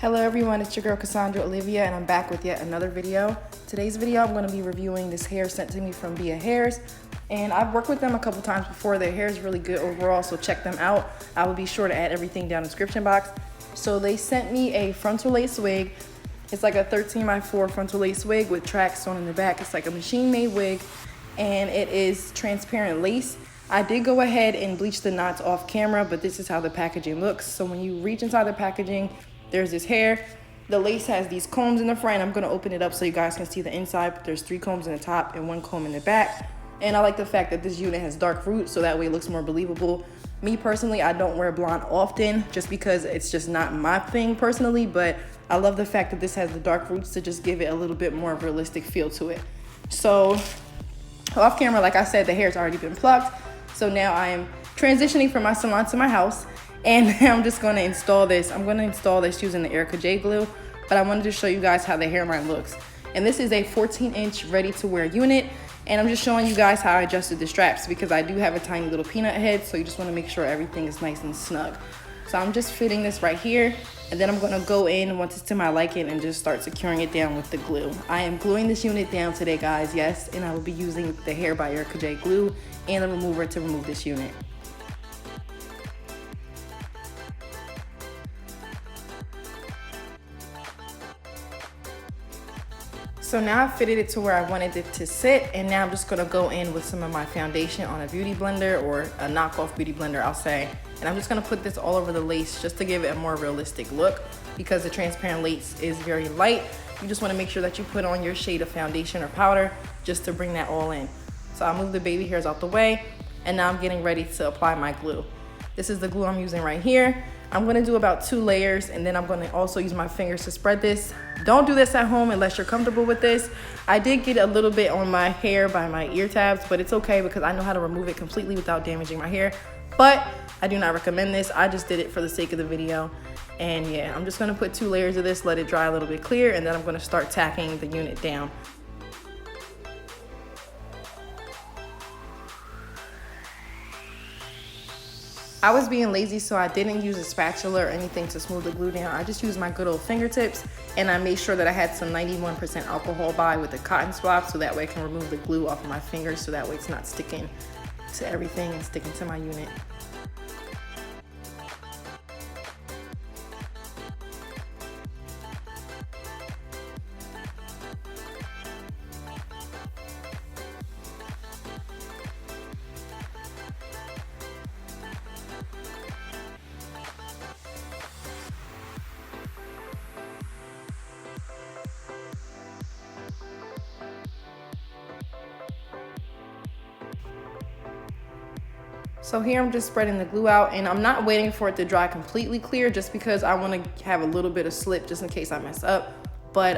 Hello everyone, it's your girl Cassandra, Olivia, and I'm back with yet another video. Today's video, I'm going to be reviewing this hair sent to me from Via Hairs, and I've worked with them a couple times before. Their hair is really good overall, so check them out. I will be sure to add everything down in the description box. So they sent me a frontal lace wig. It's like a 13x4 frontal lace wig with tracks sewn in the back. It's like a machine-made wig, and it is transparent lace. I did go ahead and bleach the knots off camera, but this is how the packaging looks. So when you reach inside the packaging, there's this hair. The lace has these combs in the front. I'm gonna open it up so you guys can see the inside, but there's 3 combs in the top and 1 comb in the back. And I like the fact that this unit has dark roots, so that way it looks more believable. Me personally, I don't wear blonde often just because it's just not my thing personally, but I love the fact that this has the dark roots to just give it a little bit more realistic feel to it. So off camera, like I said, the hair's already been plucked. So now I am transitioning from my salon to my house. And I'm just going to install this. I'm going to install this using the Erica J glue, but I wanted to show you guys how the hairline looks. And this is a 14-inch ready-to-wear unit, and I'm just showing you guys how I adjusted the straps because I do have a tiny little peanut head, so you just want to make sure everything is nice and snug. So I'm just fitting this right here, and then I'm going to go in once it's to my liking and just start securing it down with the glue. I am gluing this unit down today, guys, yes, and I will be using the Hair by Erica J glue and a remover to remove this unit. So now I've fitted it to where I wanted it to sit, and now I'm just gonna go in with some of my foundation on a beauty blender, or a knockoff beauty blender, I'll say. And I'm just gonna put this all over the lace just to give it a more realistic look, because the transparent lace is very light. You just wanna make sure that you put on your shade of foundation or powder just to bring that all in. So I'll move the baby hairs out the way, and now I'm getting ready to apply my glue. This is the glue I'm using right here. I'm gonna do about 2 layers, and then I'm gonna also use my fingers to spread this. Don't do this at home unless you're comfortable with this. I did get a little bit on my hair by my ear tabs, but it's okay because I know how to remove it completely without damaging my hair. But I do not recommend this. I just did it for the sake of the video. And yeah, I'm just gonna put 2 layers of this, let it dry a little bit clear, and then I'm gonna start tacking the unit down. I was being lazy, so I didn't use a spatula or anything to smooth the glue down. I just used my good old fingertips, and I made sure that I had some 91% alcohol by with a cotton swab, so that way I can remove the glue off of my fingers, so that way it's not sticking to everything and sticking to my unit. So here I'm just spreading the glue out, and I'm not waiting for it to dry completely clear just because I want to have a little bit of slip just in case I mess up. But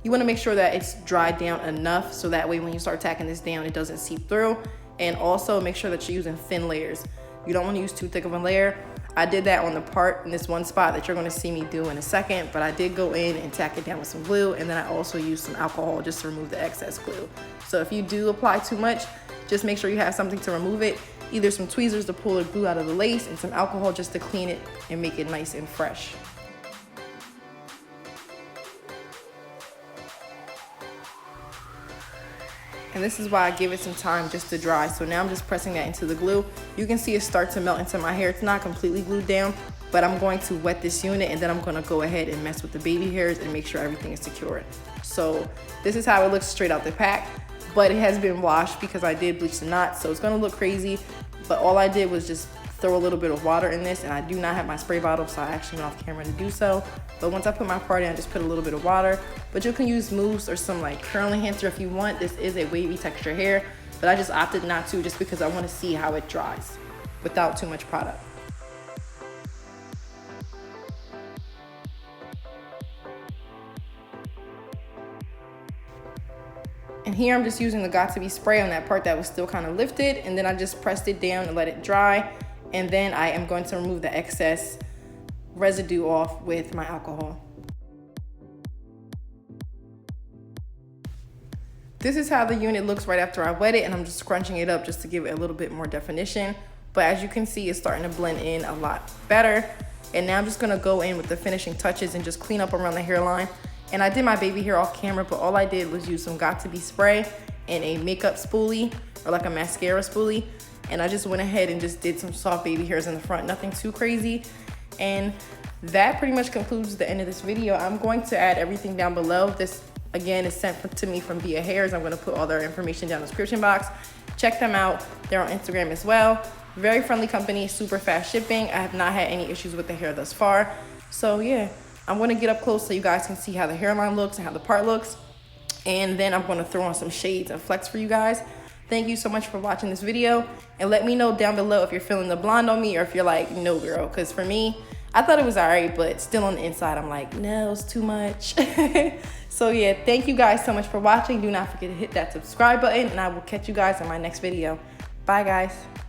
you want to make sure that it's dried down enough so that way when you start tacking this down, it doesn't seep through. And also make sure that you're using thin layers. You don't want to use too thick of a layer. I did that on the part in this one spot that you're going to see me do in a second, but I did go in and tack it down with some glue, and then I also used some alcohol just to remove the excess glue. So if you do apply too much, just make sure you have something to remove it. Either some tweezers to pull the glue out of the lace and some alcohol just to clean it and make it nice and fresh. And this is why I give it some time just to dry. So now I'm just pressing that into the glue. You can see it start to melt into my hair. It's not completely glued down, but I'm going to wet this unit, and then I'm gonna go ahead and mess with the baby hairs and make sure everything is secure. So this is how it looks straight out the pack. But it has been washed because I did bleach the knots, so it's gonna look crazy. But all I did was just throw a little bit of water in this, and I do not have my spray bottle, so I actually went off camera to do so. But once I put my part in, I just put a little bit of water. But you can use mousse or some like curl enhancer if you want. This is a wavy texture hair, but I just opted not to just because I want to see how it dries without too much product. And here I'm just using the Got2b spray on that part that was still kind of lifted, and then I just pressed it down and let it dry. And then I am going to remove the excess residue off with my alcohol. This is how the unit looks right after I wet it, and I'm just scrunching it up just to give it a little bit more definition. But as you can see, it's starting to blend in a lot better. And now I'm just gonna go in with the finishing touches and just clean up around the hairline. And I did my baby hair off camera, but all I did was use some Got2b spray and a makeup spoolie, or like a mascara spoolie. And I just went ahead and just did some soft baby hairs in the front, nothing too crazy. And that pretty much concludes the end of this video. I'm going to add everything down below. This, again, is sent to me from Via Hairs. I'm gonna put all their information down in the description box. Check them out. They're on Instagram as well. Very friendly company, super fast shipping. I have not had any issues with the hair thus far. So yeah, I'm gonna get up close so you guys can see how the hairline looks and how the part looks. And then I'm gonna throw on some shades and flex for you guys. Thank you so much for watching this video. And let me know down below if you're feeling the blonde on me or if you're like, no girl. Cause for me, I thought it was all right, but still on the inside, I'm like, no, it's too much. So yeah, thank you guys so much for watching. Do not forget to hit that subscribe button and I will catch you guys in my next video. Bye guys.